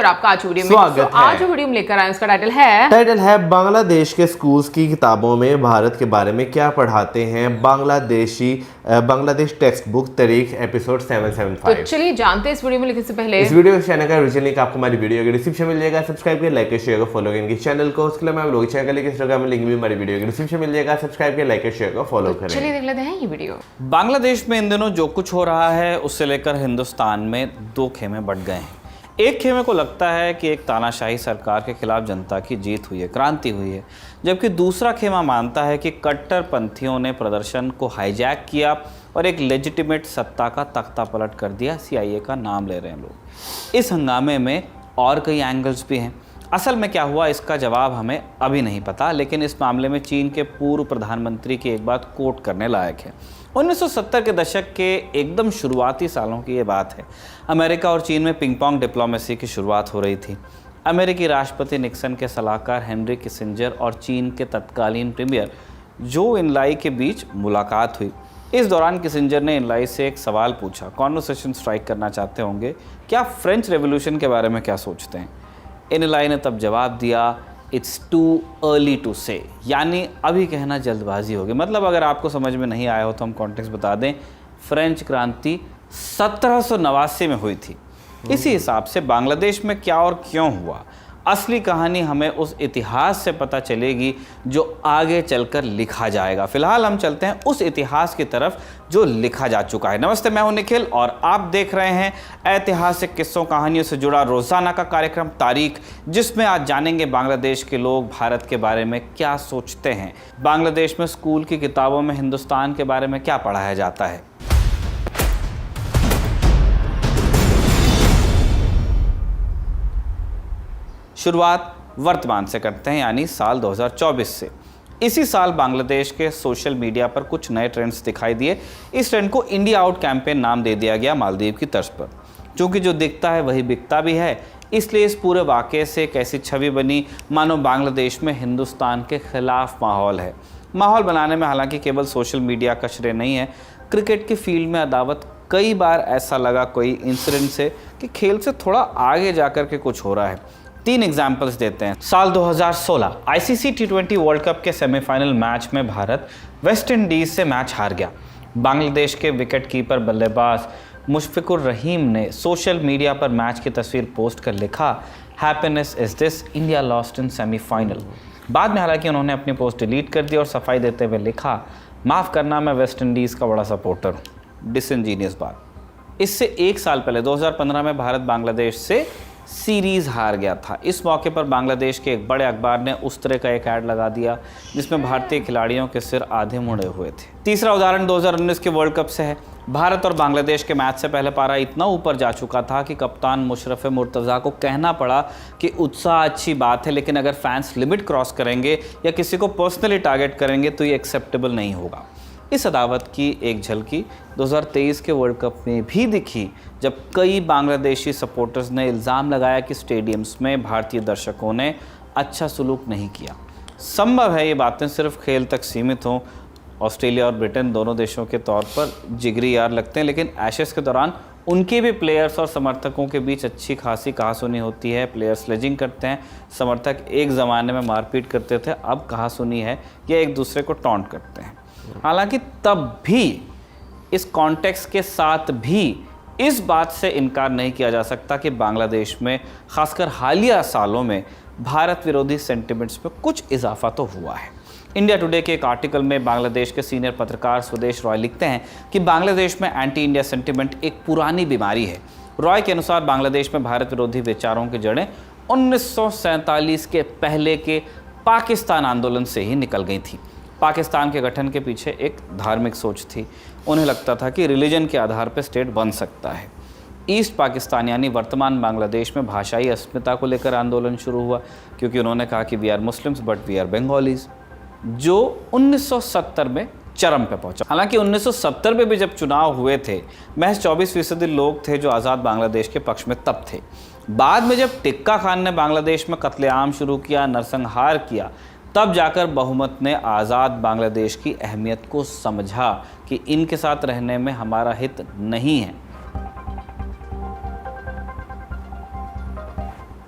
और आपका आज वीडियो में स्वागत है। आज जो वीडियो में लेकर आए उसका टाइटल है बांग्लादेश के स्कूल्स की किताबों में भारत के बारे में क्या पढ़ाते हैं, बांग्लादेश टेक्स्ट बुक तारीख एपिसोड 775। तो चलिए जानते हैं इस वीडियो में लिखने से पहले इस वीडियो के चैनल का ओरिजिनल लिंक आपको हमारी वीडियो के डिस्क्रिप्शन में मिल जाएगा। सब्सक्राइब करिए, लाइक करिए, शेयर करिए, फॉलो करिए चैनल को। उसके लिए मैं लोग चैनल का लिंक इंस्टाग्राम में लिंक भी हमारी वीडियो के डिस्क्रिप्शन में मिल जाएगा। सब्सक्राइब करिए, लाइक करिए, शेयर करिए, फॉलो करें। चलिए देख लेते हैं ये वीडियो। बांग्लादेश में इन दिनों जो कुछ हो रहा है उससे लेकर हिंदुस्तान में दो खेमे बढ़ गए हैं। एक खेमे को लगता है कि एक तानाशाही सरकार के खिलाफ जनता की जीत हुई है, क्रांति हुई है, जबकि दूसरा खेमा मानता है कि कट्टरपंथियों ने प्रदर्शन को हाईजैक किया और एक लेजिटिमेट सत्ता का तख्ता पलट कर दिया। CIA का नाम ले रहे हैं लोग। इस हंगामे में और कई एंगल्स भी हैं। असल में क्या हुआ इसका जवाब हमें अभी नहीं पता, लेकिन इस मामले में चीन के पूर्व प्रधानमंत्री की एक बात कोट करने लायक है। 1970 के दशक के एकदम शुरुआती सालों की ये बात है। अमेरिका और चीन में पिंग पोंग डिप्लोमेसी की शुरुआत हो रही थी। अमेरिकी राष्ट्रपति निक्सन के सलाहकार हेनरी किसिंजर और चीन के तत्कालीन प्रीमियर जो इनलाई के बीच मुलाकात हुई। इस दौरान किसिंजर ने इनलाई से एक सवाल पूछा, कॉन्वर्सेशन स्ट्राइक करना चाहते होंगे, क्या फ्रेंच रेवोल्यूशन के बारे में क्या सोचते हैं? इनलाई ने तब जवाब दिया, इट्स टू अर्ली टू से, यानी अभी कहना जल्दबाजी होगी। मतलब अगर आपको समझ में नहीं आया हो तो हम कॉन्टेक्स्ट बता दें। फ्रेंच क्रांति 1789 में हुई थी। इसी हिसाब से बांग्लादेश में क्या और क्यों हुआ, असली कहानी हमें उस इतिहास से पता चलेगी जो आगे चलकर लिखा जाएगा। फिलहाल हम चलते हैं उस इतिहास की तरफ जो लिखा जा चुका है। नमस्ते, मैं हूं निखिल और आप देख रहे हैं ऐतिहासिक किस्सों कहानियों से जुड़ा रोजाना का कार्यक्रम तारीख, जिसमें आज जानेंगे बांग्लादेश के लोग भारत के बारे में क्या सोचते हैं। बांग्लादेश में स्कूल की किताबों में हिंदुस्तान के बारे में क्या पढ़ाया जाता है। शुरुआत वर्तमान से करते हैं, यानी साल 2024 से। इसी साल बांग्लादेश के सोशल मीडिया पर कुछ नए ट्रेंड्स दिखाई दिए। इस ट्रेंड को इंडिया आउट कैंपेन नाम दे दिया गया, मालदीव की तर्ज पर। क्योंकि जो दिखता है वही बिकता भी है, इसलिए इस पूरे वाक़े से एक ऐसी छवि बनी मानो बांग्लादेश में हिंदुस्तान के खिलाफ माहौल है। माहौल बनाने में हालांकि केवल सोशल मीडिया का श्रेय नहीं है। क्रिकेट की फील्ड में अदावत कई बार ऐसा लगा कोई इंसिडेंट से कि खेल से थोड़ा आगे जाकर के कुछ हो रहा है। 3 एग्जाम्पल्स देते हैं। साल 2016 ICC T20 वर्ल्ड कप के सेमीफाइनल मैच में भारत वेस्ट इंडीज से मैच हार गया। बांग्लादेश के विकेट कीपर बल्लेबाज मुशफिकुर रहीम ने सोशल मीडिया पर मैच की तस्वीर पोस्ट कर लिखा, happiness is this, India lost in semifinal. बाद में हालांकि उन्होंने अपनी पोस्ट डिलीट कर दी और सफाई देते हुए लिखा, माफ़ करना, मैं वेस्ट इंडीज़ का बड़ा सपोर्टर हूँ। डिसइंजीनियस बात। इससे 1 साल पहले 2015 में भारत बांग्लादेश से सीरीज़ हार गया था। इस मौके पर बांग्लादेश के एक बड़े अखबार ने उस तरह का एक ऐड लगा दिया जिसमें भारतीय खिलाड़ियों के सिर आधे मुड़े हुए थे। तीसरा उदाहरण 2019 के वर्ल्ड कप से है। भारत और बांग्लादेश के मैच से पहले पारा इतना ऊपर जा चुका था कि कप्तान मुशर्रफ मुर्तज़ा को कहना पड़ा कि उत्साह अच्छी बात है, लेकिन अगर फैंस लिमिट क्रॉस करेंगे या किसी को पर्सनली टारगेट करेंगे तो ये एक्सेप्टेबल नहीं होगा। इस अदावत की एक झलकी 2023 के वर्ल्ड कप में भी दिखी, जब कई बांग्लादेशी सपोर्टर्स ने इल्ज़ाम लगाया कि स्टेडियम्स में भारतीय दर्शकों ने अच्छा सलूक नहीं किया। संभव है ये बातें सिर्फ खेल तक सीमित हों। ऑस्ट्रेलिया और ब्रिटेन दोनों देशों के तौर पर जिगरी यार लगते हैं, लेकिन एशेज़ के दौरान उनके भी प्लेयर्स और समर्थकों के बीच अच्छी खासी कहासुनी होती है। प्लेयर्स स्लेजिंग करते हैं, समर्थक एक ज़माने में मारपीट करते थे, अब कहासुनी है या एक दूसरे को टॉन्ट करते हैं। हालांकि तब भी इस कॉन्टेक्स्ट के साथ भी इस बात से इनकार नहीं किया जा सकता कि बांग्लादेश में खासकर हालिया सालों में भारत विरोधी सेंटिमेंट्स में कुछ इजाफा तो हुआ है। इंडिया टुडे के एक आर्टिकल में बांग्लादेश के सीनियर पत्रकार स्वदेश रॉय लिखते हैं कि बांग्लादेश में एंटी इंडिया सेंटिमेंट एक पुरानी बीमारी है। रॉय के अनुसार बांग्लादेश में भारत विरोधी विचारों की जड़ें 1947 के पहले के पाकिस्तान आंदोलन से ही निकल गई थी। पाकिस्तान के गठन के पीछे एक धार्मिक सोच थी। उन्हें लगता था कि रिलीजन के आधार पर स्टेट बन सकता है। ईस्ट पाकिस्तान यानी वर्तमान बांग्लादेश में भाषाई अस्मिता को लेकर आंदोलन शुरू हुआ, क्योंकि उन्होंने कहा कि we are Muslims but we are Bengalis, जो 1970 में चरम पे पहुंचा। हालांकि 1970 में भी जब चुनाव हुए थे, महज 24% लोग थे जो आज़ाद बांग्लादेश के पक्ष में तब थे। बाद में जब टिक्का खान ने बांग्लादेश में कत्लेआम शुरू किया, नरसंहार किया, तब जाकर बहुमत ने आज़ाद बांग्लादेश की अहमियत को समझा कि इनके साथ रहने में हमारा हित नहीं है।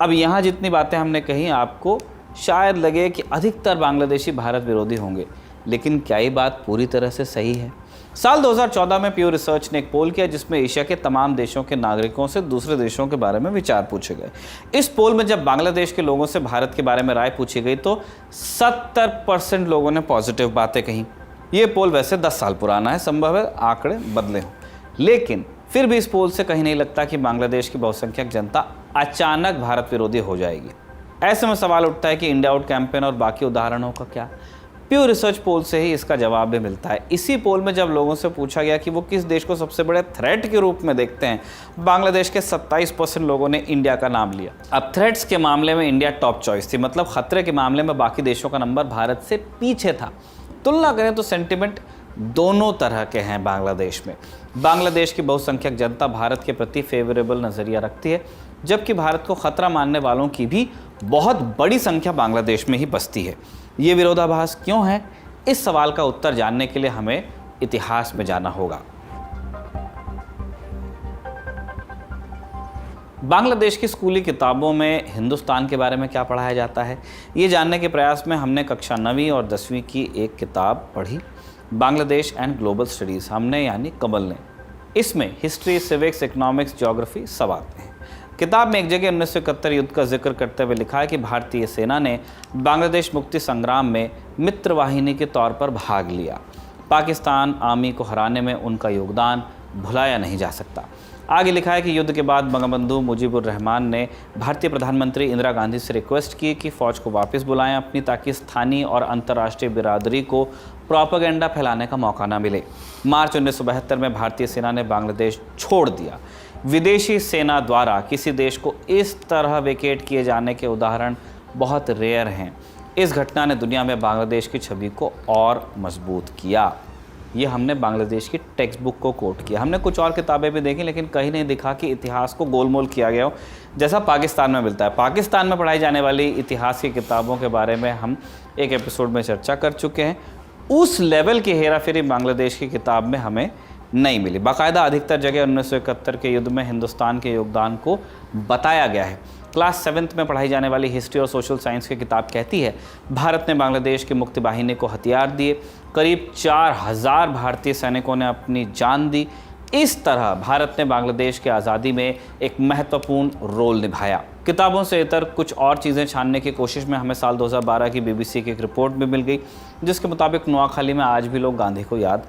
अब यहाँ जितनी बातें हमने कही आपको शायद लगे कि अधिकतर बांग्लादेशी भारत विरोधी होंगे, लेकिन क्या ये बात पूरी तरह से सही है? साल 2014 में प्यू रिसर्च ने एक पोल किया जिसमें एशिया के तमाम देशों के नागरिकों से दूसरे देशों के बारे में विचार पूछे गए। इस पोल में जब बांग्लादेश के लोगों से भारत के बारे में राय पूछी गई तो 70% लोगों ने पॉजिटिव बातें कही। ये पोल वैसे 10 साल पुराना है, संभव है आंकड़े बदले हों, लेकिन फिर भी इस पोल से कहीं नहीं लगता कि बांग्लादेश की बहुसंख्यक जनता अचानक भारत विरोधी हो जाएगी। ऐसे में सवाल उठता है कि इंडिया आउट कैंपेन और बाकी उदाहरणों का क्या? प्यू रिसर्च पोल से ही इसका जवाब भी मिलता है। इसी पोल में जब लोगों से पूछा गया कि वो किस देश को सबसे बड़े थ्रेट के रूप में देखते हैं, बांग्लादेश के 27% लोगों ने इंडिया का नाम लिया। अब थ्रेट्स के मामले में इंडिया टॉप चॉइस थी, मतलब खतरे के मामले में बाकी देशों का नंबर भारत से पीछे था। तुलना करें तो सेंटिमेंट दोनों तरह के हैं बांग्लादेश में। बांग्लादेश की बहुसंख्यक जनता भारत के प्रति फेवरेबल नज़रिया रखती है, जबकि भारत को खतरा मानने वालों की भी बहुत बड़ी संख्या बांग्लादेश में ही बसती है। ये विरोधाभास क्यों है? इस सवाल का उत्तर जानने के लिए हमें इतिहास में जाना होगा। बांग्लादेश की स्कूली किताबों में हिंदुस्तान के बारे में क्या पढ़ाया जाता है, ये जानने के प्रयास में हमने कक्षा 9वीं और 10वीं की एक किताब पढ़ी, बांग्लादेश एंड ग्लोबल स्टडीज़। हमने यानी कमल ने। इसमें हिस्ट्री, सिविक्स, इकोनॉमिक्स, ज्योग्राफी सब आते हैं। किताब में एक जगह 1971 युद्ध का जिक्र करते हुए लिखा है कि भारतीय सेना ने बांग्लादेश मुक्ति संग्राम में मित्रवाहिनी के तौर पर भाग लिया। पाकिस्तान आर्मी को हराने में उनका योगदान भुलाया नहीं जा सकता। आगे लिखा है कि युद्ध के बाद बंगबंधु मुजीबुर रहमान ने भारतीय प्रधानमंत्री इंदिरा गांधी से रिक्वेस्ट की कि फ़ौज को वापस बुलाएं अपनी, ताकि स्थानीय और अंतर्राष्ट्रीय बिरादरी को प्रोपेगेंडा फैलाने का मौका न मिले। मार्च 1972 में भारतीय सेना ने बांग्लादेश छोड़ दिया। विदेशी सेना द्वारा किसी देश को इस तरह वेकेट किए जाने के उदाहरण बहुत रेयर हैं। इस घटना ने दुनिया में बांग्लादेश की छवि को और मजबूत किया। ये हमने बांग्लादेश की टेक्स्ट बुक को कोट किया। हमने कुछ और किताबें भी देखी, लेकिन कहीं नहीं दिखा कि इतिहास को गोलमोल किया गया हो जैसा पाकिस्तान में मिलता है। पाकिस्तान में पढ़ाई जाने वाली इतिहास की किताबों के बारे में हम एक एपिसोड में चर्चा कर चुके हैं। उस लेवल की हेराफेरी बांग्लादेश की किताब में हमें नहीं मिली। बाकायदा अधिकतर जगह 1971 के युद्ध में हिंदुस्तान के योगदान को बताया गया है। क्लास 7th में पढ़ाई जाने वाली हिस्ट्री और सोशल साइंस की किताब कहती है, भारत ने बांग्लादेश की मुक्ति बाहिनी को हथियार दिए, करीब 4000 भारतीय सैनिकों ने अपनी जान दी। इस तरह भारत ने बांग्लादेश की आज़ादी में एक महत्वपूर्ण रोल निभाया। किताबों से इतर कुछ और चीज़ें छानने की कोशिश में हमें साल 2012 की BBC की एक रिपोर्ट भी मिल गई, जिसके मुताबिक नोआखाली में आज भी लोग गांधी को याद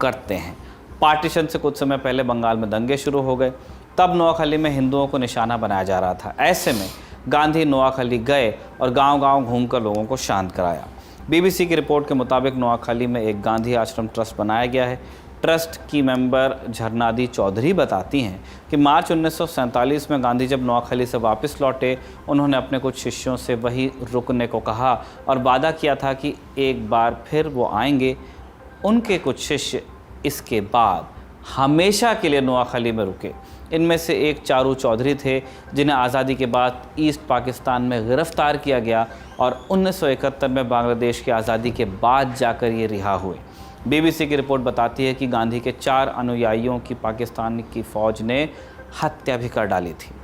करते हैं। पार्टीशन से कुछ समय पहले बंगाल में दंगे शुरू हो गए, तब नोआखाली में हिंदुओं को निशाना बनाया जा रहा था। ऐसे में गांधी नोआखाली गए और गांव-गांव घूमकर लोगों को शांत कराया। BBC की रिपोर्ट के मुताबिक नोआखाली में एक गांधी आश्रम ट्रस्ट बनाया गया है। ट्रस्ट की मेंबर झरनादी चौधरी बताती हैं कि मार्च 1947 में गांधी जब नोआखाली से वापस लौटे, उन्होंने अपने कुछ शिष्यों से वहीं रुकने को कहा और वादा किया था कि एक बार फिर वो आएंगे। उनके कुछ शिष्य इसके बाद हमेशा के लिए नोआखाली में रुके। इनमें से एक चारू चौधरी थे, जिन्हें आज़ादी के बाद ईस्ट पाकिस्तान में गिरफ्तार किया गया और 1971 में बांग्लादेश की आज़ादी के बाद जाकर ये रिहा हुए। BBC की रिपोर्ट बताती है कि गांधी के 4 अनुयायियों की पाकिस्तान की फ़ौज ने हत्या भी कर डाली थी।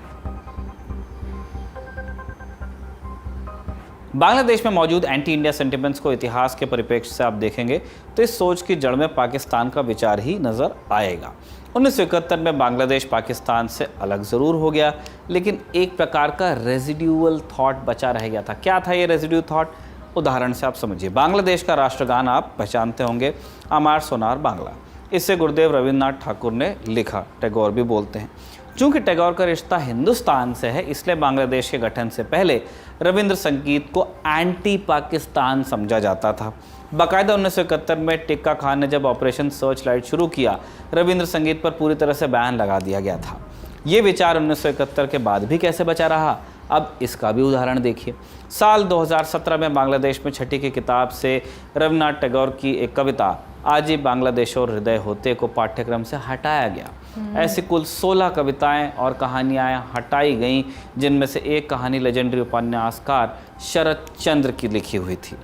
बांग्लादेश में मौजूद एंटी इंडिया सेंटिमेंट्स को इतिहास के परिप्रेक्ष्य से आप देखेंगे तो इस सोच की जड़ में पाकिस्तान का विचार ही नज़र आएगा। 1971 में बांग्लादेश पाकिस्तान से अलग ज़रूर हो गया, लेकिन एक प्रकार का रेजिड्यूअल थॉट बचा रह गया था। क्या था ये रेजिड्यू थॉट? उदाहरण से आप समझिए। बांग्लादेश का राष्ट्रगान आप पहचानते होंगे, अमार सोनार बांग्ला। इसे गुरुदेव रविन्द्रनाथ ठाकुर ने लिखा, टैगोर भी बोलते हैं। चूँकि टैगोर का रिश्ता हिंदुस्तान से है, इसलिए बांग्लादेश के गठन से पहले रविंद्र संगीत को एंटी पाकिस्तान समझा जाता था। बाकायदा 1971 में टिक्का खान ने जब ऑपरेशन सर्च लाइट शुरू किया, रविंद्र संगीत पर पूरी तरह से बैन लगा दिया गया था। ये विचार 1971 के बाद भी कैसे बचा रहा, अब इसका भी उदाहरण देखिए। साल 2017 में बांग्लादेश में छठी की किताब से रविन्द्रनाथ टैगोर की एक कविता आज ही बांग्लादेश और हृदय होते को पाठ्यक्रम से हटाया गया। ऐसी कुल 16 कविताएं और कहानियां हटाई गईं, जिनमें से एक कहानी लेजेंडरी उपन्यासकार शरद चंद्र की लिखी हुई थी।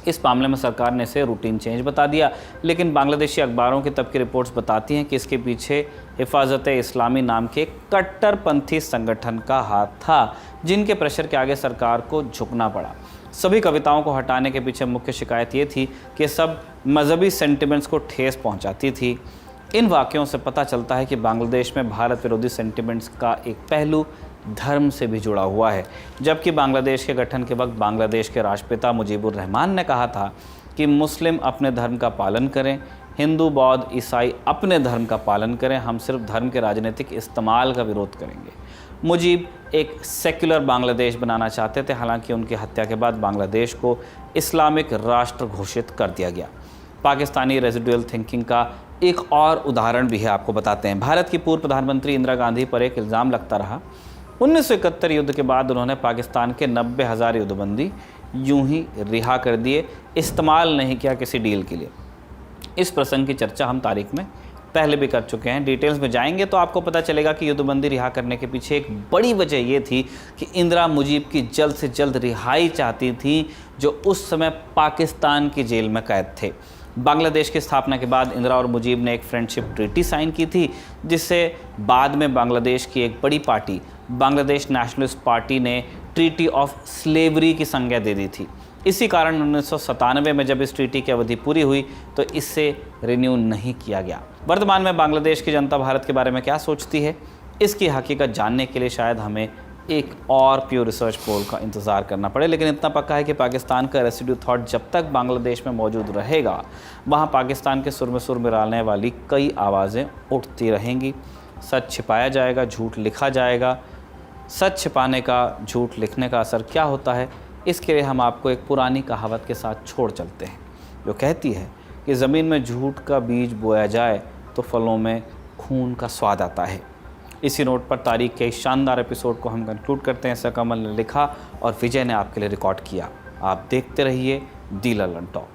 इस मामले में सरकार ने इसे रूटीन चेंज बता दिया, लेकिन बांग्लादेशी अखबारों की तब की रिपोर्ट्स बताती हैं कि इसके पीछे हिफाजत-ए-इस्लामी नाम के कट्टरपंथी संगठन का हाथ था, जिनके प्रेशर के आगे सरकार को झुकना पड़ा। सभी कविताओं को हटाने के पीछे मुख्य शिकायत ये थी कि सब मजहबी सेंटिमेंट्स को ठेस पहुंचाती थी। इन वाक़यों से पता चलता है कि बांग्लादेश में भारत विरोधी सेंटिमेंट्स का एक पहलू धर्म से भी जुड़ा हुआ है। जबकि बांग्लादेश के गठन के वक्त बांग्लादेश के राष्ट्रपिता मुजीबुर रहमान ने कहा था कि मुस्लिम अपने धर्म का पालन करें, हिंदू, बौद्ध, ईसाई अपने धर्म का पालन करें, हम सिर्फ धर्म के राजनीतिक इस्तेमाल का विरोध करेंगे। मुजीब एक सेक्युलर बांग्लादेश बनाना चाहते थे, हालांकि उनकी हत्या के बाद बांग्लादेश को इस्लामिक राष्ट्र घोषित कर दिया गया। पाकिस्तानी रेजिडुअल थिंकिंग का एक और उदाहरण भी है, आपको बताते हैं। भारत की पूर्व प्रधानमंत्री इंदिरा गांधी पर एक इल्ज़ाम लगता रहा। 1971 युद्ध के बाद उन्होंने पाकिस्तान के 90,000 युद्धबंदी यूं ही रिहा कर दिए, इस्तेमाल नहीं किया किसी डील के लिए। इस प्रसंग की चर्चा हम तारीख में पहले भी कर चुके हैं। डिटेल्स में जाएंगे तो आपको पता चलेगा कि युद्धबंदी रिहा करने के पीछे एक बड़ी वजह ये थी कि इंदिरा मुजीब की जल्द से जल्द रिहाई चाहती थी, जो उस समय पाकिस्तान की जेल में कैद थे। बांग्लादेश की स्थापना के बाद इंदिरा और मुजीब ने एक फ्रेंडशिप ट्रीटी साइन की थी, जिससे बाद में बांग्लादेश की एक बड़ी पार्टी बांग्लादेश नेशनलिस्ट पार्टी ने ट्रीटी ऑफ स्लेवरी की संज्ञा दे दी थी। इसी कारण 1997 में जब इस ट्रीटी की अवधि पूरी हुई तो इससे रिन्यू नहीं किया गया। वर्तमान में बांग्लादेश की जनता भारत के बारे में क्या सोचती है, इसकी हकीकत जानने के लिए शायद हमें एक और प्योर रिसर्च पोल का इंतज़ार करना पड़े। लेकिन इतना पक्का है कि पाकिस्तान का रेसिड्यू थॉट जब तक बांग्लादेश में मौजूद रहेगा, वहाँ पाकिस्तान के सुर में सुर मिलाने वाली कई आवाज़ें उठती रहेंगी। सच छिपाया जाएगा, झूठ लिखा जाएगा। सच छिपाने का, झूठ लिखने का असर क्या होता है, इसके लिए हम आपको एक पुरानी कहावत के साथ छोड़ चलते हैं, जो कहती है कि ज़मीन में झूठ का बीज बोया जाए तो फलों में खून का स्वाद आता है। इसी नोट पर तारीख के इस शानदार एपिसोड को हम कंक्लूड करते हैं। कमल ने लिखा और विजय ने आपके लिए रिकॉर्ड किया। आप देखते रहिए दी ललन टॉक।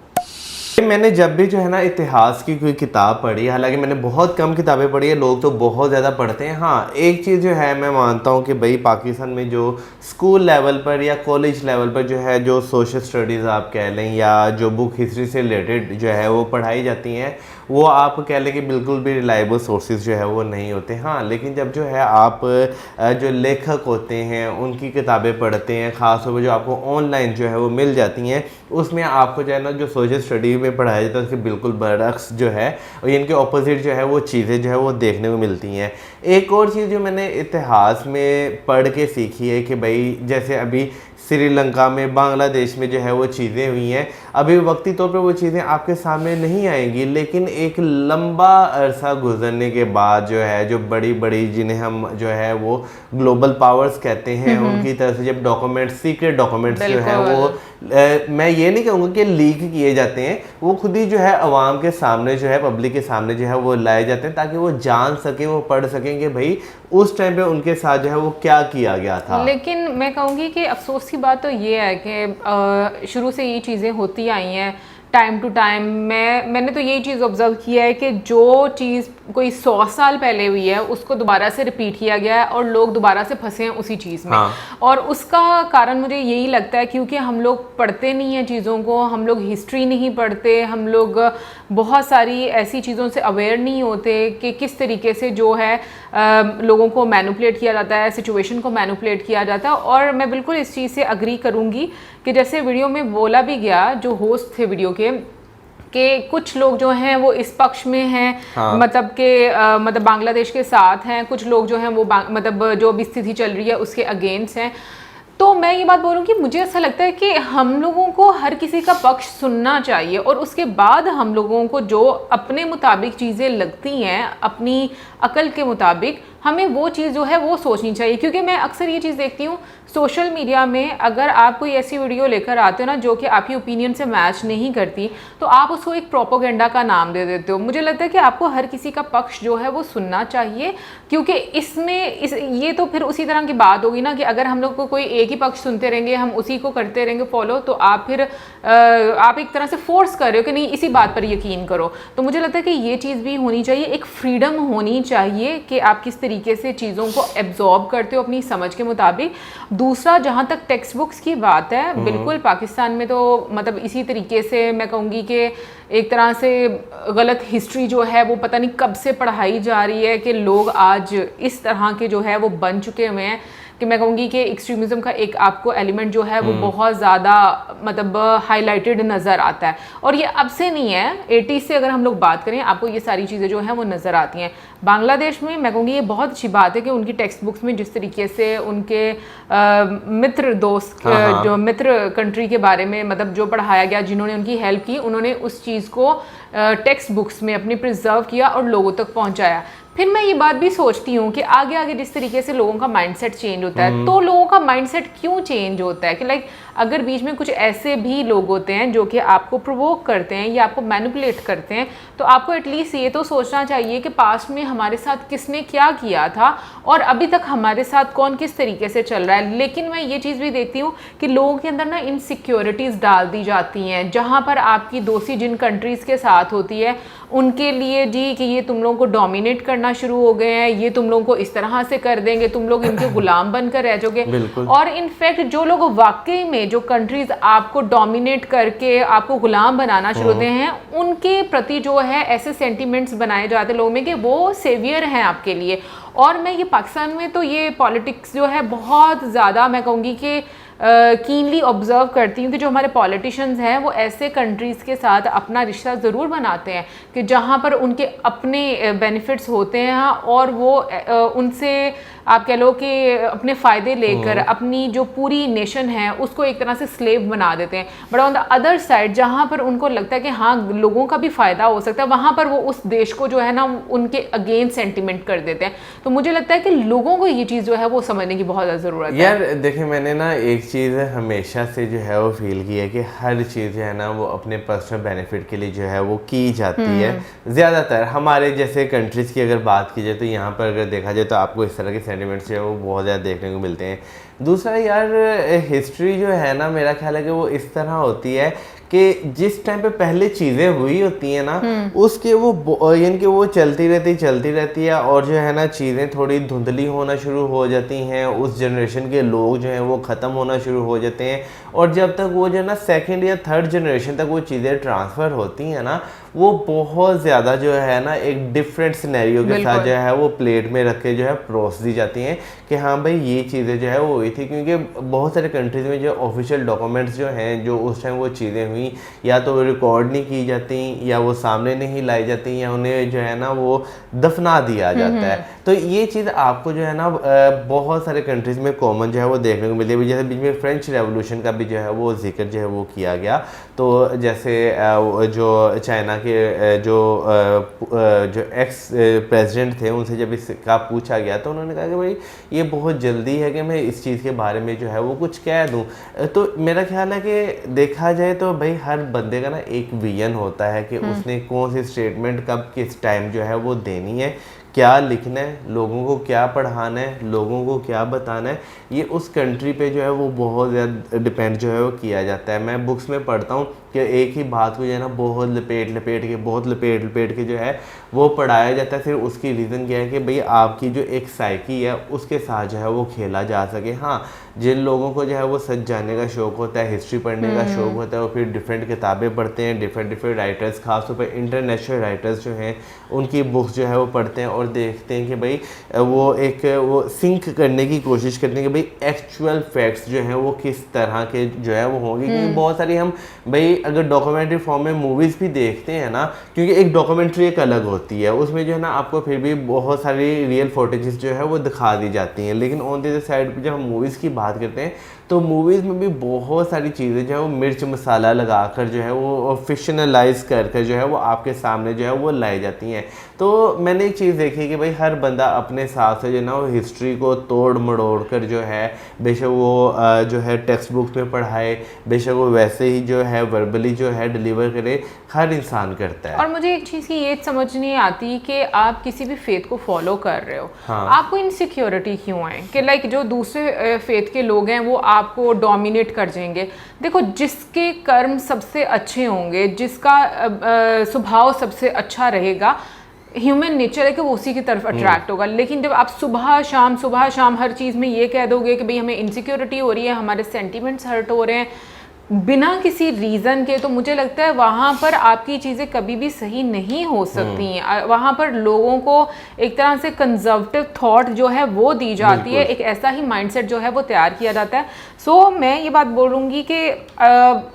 मैंने जब भी जो है ना इतिहास की कोई किताब पढ़ी, हालांकि मैंने बहुत कम किताबें पढ़ी है, लोग तो बहुत ज़्यादा पढ़ते हैं। हाँ, एक चीज़ जो है मैं मानता हूँ कि भाई पाकिस्तान में जो स्कूल लेवल पर या कॉलेज लेवल पर जो है, जो सोशल स्टडीज़ आप कह लें या जो बुक हिस्ट्री से रिलेटेड जो है वो पढ़ाई जाती हैं, वो आप कह लें कि बिल्कुल भी रिलायबल सोर्सेज जो है वो नहीं होते। हाँ, लेकिन जब जो है आप जो लेखक होते हैं उनकी किताबें पढ़ते हैं, ख़ासतौर पर जो आपको ऑनलाइन जो है वो मिल जाती हैं, उसमें आपको जो है ना जो सोशल स्टडी में पढ़ाया जाता है उसके बिल्कुल बरअक्स जो है और इनके ऑपोजिट जो है वो चीज़ें जो है वो देखने को मिलती हैं। एक और चीज़ जो मैंने इतिहास में पढ़ के सीखी है कि भाई जैसे अभी श्रीलंका में, बांग्लादेश में जो है वो चीज़ें हुई हैं, अभी वक्ती तौर पे वो चीज़ें आपके सामने नहीं आएंगी, लेकिन एक लंबा अरसा गुजरने के बाद जो है, जो बड़ी बड़ी जिन्हें हम जो है वो ग्लोबल पावर्स कहते हैं, उनकी तरफ से जब डॉक्यूमेंट्स, सीक्रेट डॉक्यूमेंट्स जो है वो मैं ये नहीं कहूँगा कि लीक किए जाते हैं, वो खुद ही जो है अवाम के सामने जो है, पब्लिक के सामने जो है वो लाए जाते हैं, ताकि वो जान सके, वो पढ़ सकें कि भाई उस टाइम पे उनके साथ जो है वो क्या किया गया था। लेकिन मैं कहूँगी कि अफसोस की बात तो ये है कि शुरू से ये चीज़ें होती आई हैं टाइम टू टाइम। मैंने तो यही चीज़ ऑब्जर्व किया है कि जो चीज़ कोई 100 साल पहले हुई है उसको दोबारा से रिपीट किया गया है और लोग दोबारा से फंसे हैं उसी चीज़ में। हाँ। और उसका कारण मुझे यही लगता है क्योंकि हम लोग पढ़ते नहीं हैं चीज़ों को, हम लोग हिस्ट्री नहीं पढ़ते, हम लोग बहुत सारी ऐसी चीज़ों से अवेयर नहीं होते कि किस तरीके से जो है लोगों को मैनिपुलेट किया जाता है, सिचुएशन को मैनिपुलेट किया जाता है। और मैं बिल्कुल इस चीज़ से अग्री करूँगी कि जैसे वीडियो में बोला भी गया, जो होस्ट थे वीडियो के कुछ लोग जो हैं वो इस पक्ष में हैं, हाँ। मतलब बांग्लादेश के साथ हैं, कुछ लोग जो हैं वो मतलब जो भी स्थिति चल रही है उसके अगेंस्ट हैं। तो मैं ये बात बोलूँ कि मुझे ऐसा लगता है कि हम लोगों को हर किसी का पक्ष सुनना चाहिए और उसके बाद हम लोगों को जो अपने मुताबिक चीज़ें लगती हैं, अपनी अकल के मुताबिक, हमें वो चीज़ जो है वो सोचनी चाहिए। क्योंकि मैं अक्सर ये चीज़ देखती हूँ सोशल मीडिया में, अगर आप कोई ऐसी वीडियो लेकर आते हो ना जो कि आपकी ओपिनियन से मैच नहीं करती, तो आप उसको एक प्रोपोगेंडा का नाम दे देते हो। मुझे लगता है कि आपको हर किसी का पक्ष जो है वो सुनना चाहिए, क्योंकि ये तो फिर उसी तरह की बात होगी ना कि अगर हम लोग को कोई एक ही पक्ष सुनते रहेंगे, हम उसी को करते रहेंगे फॉलो, तो आप फिर आप एक तरह से फोर्स कर रहे हो कि नहीं इसी बात पर यकीन करो। तो मुझे लगता है कि ये चीज़ भी होनी चाहिए, एक फ्रीडम होनी चाहिए कि आप किस तरीके से चीज़ों को एब्जॉर्ब करते हो अपनी समझ के मुताबिक। दूसरा, जहाँ तक टेक्स्ट बुक्स की बात है, बिल्कुल पाकिस्तान में तो मतलब इसी तरीके से मैं कहूँगी कि एक तरह से गलत हिस्ट्री जो है वो पता नहीं कब से पढ़ाई जा रही है कि लोग आज इस तरह के जो है वो बन चुके हुए हैं कि मैं कहूँगी कि एक्सट्रीमिज़म का एक आपको एलिमेंट जो है वो बहुत ज़्यादा मतलब हाईलाइटेड नज़र आता है। और ये अब से नहीं है, 80s से अगर हम लोग बात करें आपको ये सारी चीज़ें जो हैं वो नज़र आती हैं। बांग्लादेश में मैं कहूँगी ये बहुत अच्छी बात है कि उनकी टेक्स्ट बुक्स में जिस तरीके से उनके मित्र दोस्त जो मित्र कंट्री के बारे में मतलब जो पढ़ाया गया, जिन्होंने उनकी हेल्प की, उन्होंने उस चीज़ को टेक्स्ट बुक्स में अपने प्रिजर्व किया और लोगों तक पहुँचाया। फिर मैं ये बात भी सोचती हूँ कि आगे आगे जिस तरीके से लोगों का माइंडसेट चेंज होता है, तो लोगों का माइंडसेट क्यों चेंज होता है कि लाइक अगर बीच में कुछ ऐसे भी लोग होते हैं जो कि आपको प्रोवोक करते हैं या आपको मैनिपुलेट करते हैं, तो आपको एटलीस्ट ये तो सोचना चाहिए कि पास्ट में हमारे साथ किसने क्या किया था और अभी तक हमारे साथ कौन किस तरीके से चल रहा है। लेकिन मैं ये चीज़ भी देखती हूँ कि लोगों के अंदर ना इनसिक्योरिटीज़ डाल दी जाती हैं, जहाँ पर आपकी दोस्ती जिन कंट्रीज़ के साथ होती है उनके लिए जी कि ये तुम लोगों को डोमिनेट करना शुरू हो गए हैं, ये तुम लोगों को इस तरह से कर देंगे, तुम लोग इनके गुलाम बनकर रह जाओगे। और इनफैक्ट जो लोग वाकई में जो कंट्रीज आपको डोमिनेट करके आपको गुलाम बनाना शुरू होते हैं, उनके प्रति जो है ऐसे सेंटिमेंट्स बनाए जाते हैं लोगों में कि वो सेवियर हैं आपके लिए। और मैं ये पाकिस्तान में तो ये पॉलिटिक्स जो है बहुत ज़्यादा मैं कहूँगी कि कीनली ऑब्जर्व करती हूँ कि जो हमारे पॉलिटिशियंस हैं वो ऐसे कंट्रीज़ के साथ अपना रिश्ता ज़रूर बनाते हैं कि जहाँ पर उनके अपने बेनिफिट्स होते हैं और वो उनसे आप कह लो कि अपने फ़ायदे लेकर अपनी जो पूरी नेशन है उसको एक तरह से स्लेव बना देते हैं। But on the other side जहाँ पर उनको लगता है कि हाँ लोगों का भी फ़ायदा हो सकता है, वहाँ पर वो उस देश को जो है ना उनके अगेंस्ट सेंटिमेंट कर देते हैं। तो मुझे लगता है कि लोगों को ये चीज़ जो है वो समझने की बहुत ज़्यादा ज़रूरत है। यार देखिए, मैंने ना एक चीज़ हमेशा से जो है वो फील की है कि हर चीज़ जो है ना वो अपने पर्सनल बेनिफिट के लिए जो है वो की जाती है। ज़्यादातर हमारे जैसे कंट्रीज़ की अगर बात की जाए तो यहाँ पर अगर देखा जाए तो आपको इस तरह के सेंटिमेंट्स जो है वो बहुत ज़्यादा देखने को मिलते हैं। दूसरा यार, हिस्ट्री जो है ना मेरा ख्याल है कि वो इस तरह होती है कि जिस टाइम पे पहले चीज़ें हुई होती हैं ना उसके वो यानी कि वो चलती रहती है और जो है ना चीज़ें थोड़ी धुंधली होना शुरू हो जाती हैं, उस जनरेशन के लोग जो हैं वो ख़त्म होना शुरू हो जाते हैं। और जब तक वो जो है ना सेकंड या थर्ड जनरेशन तक वो चीज़ें ट्रांसफ़र होती हैं ना, वो बहुत ज़्यादा जो है ना एक डिफरेंट सिनेरियो के साथ जो है वो प्लेट में रख के जो है परोस दी जाती हैं कि हाँ भाई ये चीज़ें जो है वो हुई थी। क्योंकि बहुत सारे कंट्रीज़ में जो ऑफिशियल डॉक्यूमेंट्स जो हैं जो उस टाइम वो चीज़ें हुई या तो रिकॉर्ड नहीं की जाती या वो सामने नहीं लाई जाती या उन्हें जो है ना वो दफना दिया जाता है। तो ये चीज़ आपको जो है ना बहुत सारे कंट्रीज़ में कॉमन जो है वो देखने को मिलती है। जैसे बीच में फ्रेंच रेवोल्यूशन का भी जो है वो जिक्र जो है वो किया गया। तो जैसे जो चाइना के जो एक्स प्रेसिडेंट थे उनसे जब इसका पूछा गया तो उन्होंने कहा कि भाई ये बहुत जल्दी है कि मैं इस चीज़ के बारे में जो है वो कुछ कह दूं। तो मेरा ख्याल है कि देखा जाए तो भाई हर बंदे का ना एक विजन होता है कि उसने कौन सी स्टेटमेंट कब किस टाइम जो है वो देनी है, क्या लिखना है, लोगों को क्या पढ़ाना है, लोगों को क्या बताना है, ये उस कंट्री पे जो है वो बहुत ज़्यादा डिपेंड जो है वो किया जाता है। मैं बुक्स में पढ़ता हूँ कि एक ही बात को जो है ना बहुत लपेट के जो है वो पढ़ाया जाता है। फिर उसकी रीज़न क्या है कि भाई आपकी जो एक साइकी है उसके साथ जो है वो खेला जा सके। हाँ, जिन लोगों को जो है वो सच जानने का शौक़ होता है, हिस्ट्री पढ़ने का शौक़ होता है, वो फिर डिफरेंट किताबें पढ़ते हैं, डिफरेंट राइटर्स, खासतौर पर इंटरनेशनल राइटर्स जो हैं उनकी बुक्स जो है वो पढ़ते हैं और देखते हैं कि भाई वो सिंक करने की कोशिश करते हैं कि भाई एक्चुअल फैक्ट्स जो हैं वो किस तरह के जो है वो होंगे। क्योंकि बहुत सारी हम भाई अगर डॉक्यूमेंट्री फॉर्म में मूवीज़ भी देखते हैं ना, क्योंकि एक डॉक्यूमेंट्री एक अलग होती है, उसमें जो है ना आपको फिर भी बहुत सारी रियल फुटेजेस जो है वो दिखा दी जाती हैं। लेकिन ऑन द अदर साइड पे जब हम मूवीज़ की बात करते हैं तो मूवीज़ में भी बहुत सारी चीज़ें जो है वो मिर्च मसाला लगाकर जो है वो फिक्शनलाइज कर जो है वो आपके सामने जो है वो लाई जाती हैं। तो मैंने एक चीज़ देखी कि भाई हर बंदा अपने हिसाब से जो है ना वो हिस्ट्री को तोड़ मड़ोड़ कर जो है बेशक वो जो है टेक्स्ट बुक में पढ़ाए, बेशक वो वैसे ही जो है वर्बली जो है डिलीवर करे, हर इंसान करता है। और मुझे एक चीज़ की ये समझ नहीं आती कि आप किसी भी फेथ को फॉलो कर रहे हो, हाँ। आपको इनसिक्योरिटी क्यों है कि लाइक जो दूसरे फेथ के लोग हैं वो आपको डोमिनेट कर जाएंगे। देखो, जिसके कर्म सबसे अच्छे होंगे, जिसका स्वभाव सबसे अच्छा रहेगा, ह्यूमन नेचर है कि वो उसी की तरफ अट्रैक्ट होगा। लेकिन जब आप सुबह शाम हर चीज़ में ये कह दोगे कि भाई हमें इनसिक्योरिटी हो रही है, हमारे सेंटिमेंट्स हर्ट हो रहे हैं बिना किसी रीज़न के, तो मुझे लगता है वहाँ पर आपकी चीज़ें कभी भी सही नहीं हो सकती हैं। वहाँ पर लोगों को एक तरह से कंजर्वेटिव थॉट जो है वो दी जाती है, एक ऐसा ही माइंडसेट जो है वो तैयार किया जाता है। सो मैं ये बात बोलूँगी कि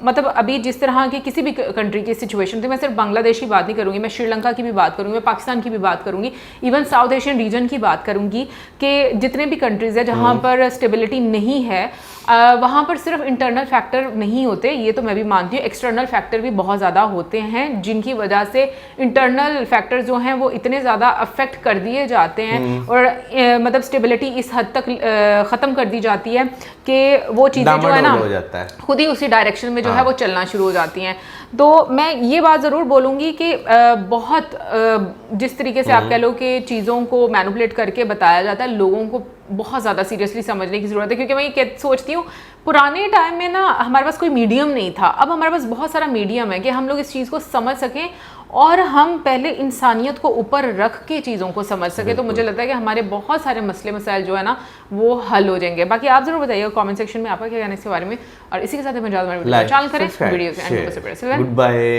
मतलब अभी जिस तरह की किसी भी कंट्री की सिचुएशन थी, मैं सिर्फ बांग्लादेश की बात नहीं करूँगी, मैं श्रीलंका की भी बात करूँगी, मैं पाकिस्तान की भी बात करूँगी, इवन साउथ एशियन रीजन की बात करूँगी कि जितने भी कंट्रीज़ है जहाँ पर स्टेबिलिटी नहीं है, वहाँ पर सिर्फ इंटरनल फैक्टर नहीं होते, ये तो मैं भी मानती हूँ, एक्सटर्नल फैक्टर भी बहुत ज़्यादा होते हैं, जिनकी वजह से इंटरनल फैक्टर जो हैं वो इतने ज़्यादा अफेक्ट कर दिए जाते हैं और मतलब स्टेबिलिटी इस हद तक ख़त्म कर दी जाती है कि वो चीज़ें जो है ना खुद ही उसी डायरेक्शन में जो है वो चलना शुरू हो जाती हैं। तो मैं ये बात ज़रूर बोलूँगी कि बहुत जिस तरीके से आप कह लो कि चीज़ों को मैनिपुलेट करके बताया जाता है, लोगों को बहुत ज़्यादा सीरियसली समझने की ज़रूरत है। क्योंकि मैं ये सोचती हूँ पुराने टाइम में ना हमारे पास कोई मीडियम नहीं था, अब हमारे पास बहुत सारा मीडियम है कि हम लोग इस चीज़ को समझ सकें और हम पहले इंसानियत को ऊपर रख के चीज़ों को समझ सके। तो मुझे लगता है कि हमारे बहुत सारे मसले मसाइल जो है ना वो हल हो जाएंगे। बाकी आप जरूर बताइएगा कमेंट सेक्शन में आपका क्या कहना है इसके बारे में, और इसी के साथ चैनल करें वीडियो से। Good bye.